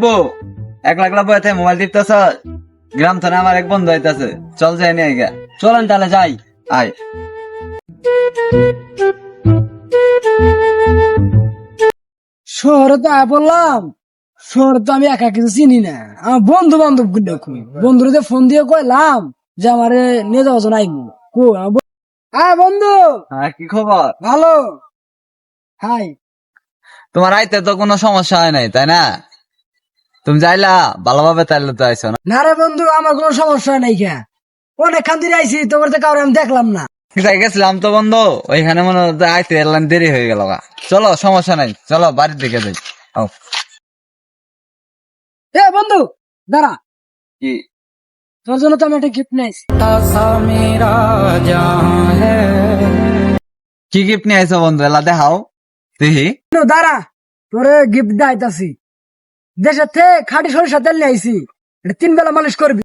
বউ একলা একলা বইতে মোবাইল টিপতেছ, গ্রাম থানা আমার এক বন্ধু আইতাছে, চল যাই নিয়ে গা। চলেন তাহলে যাই। আয়। শহরে তো বললাম, শহরে তো আমি একা কিছু চিনি না, আমার বন্ধু বান্ধব গুলো বন্ধুরে ফোন দিয়ে কইলাম যে আমারে নিয়ে যাওয়া জন আইবো। হ্যাঁ বন্ধু, হ্যাঁ, কি খবর? ভালো। হাই। তোমার আইতে তো কোনো সমস্যা হয় নাই, তাই না? তুমি যাইলা ভালোভাবে, তাইলে তো আইসো না। না রে বন্ধু, আমার কোনো সমস্যা নাই। কে অনেকক্ষণ ধরে আইসি, তোমার তো কাউরে আমি দেখলাম না। যাই গেছিলাম তো বন্ধু, ওইখানে মনে হচ্ছে আইতে এলাম, দেরি হয়ে গেল গা। চলো সমস্যা নাই, চলো বাড়ির দিকে যাই। ও এ বন্ধু দাঁড়া, কি? তোর জন্য তো আমি একটা গিফট নিয়েছি। কি গিফট নিয়ে আইছো বন্ধু, এলা দেখাও দেখি। দাঁড়া, তোরে গিফট দিতেছি। দেশের থেকে খাঁটি সরিষা তেল নিয়ে আইছি, এটা 3 বেলা মালিশ করবি।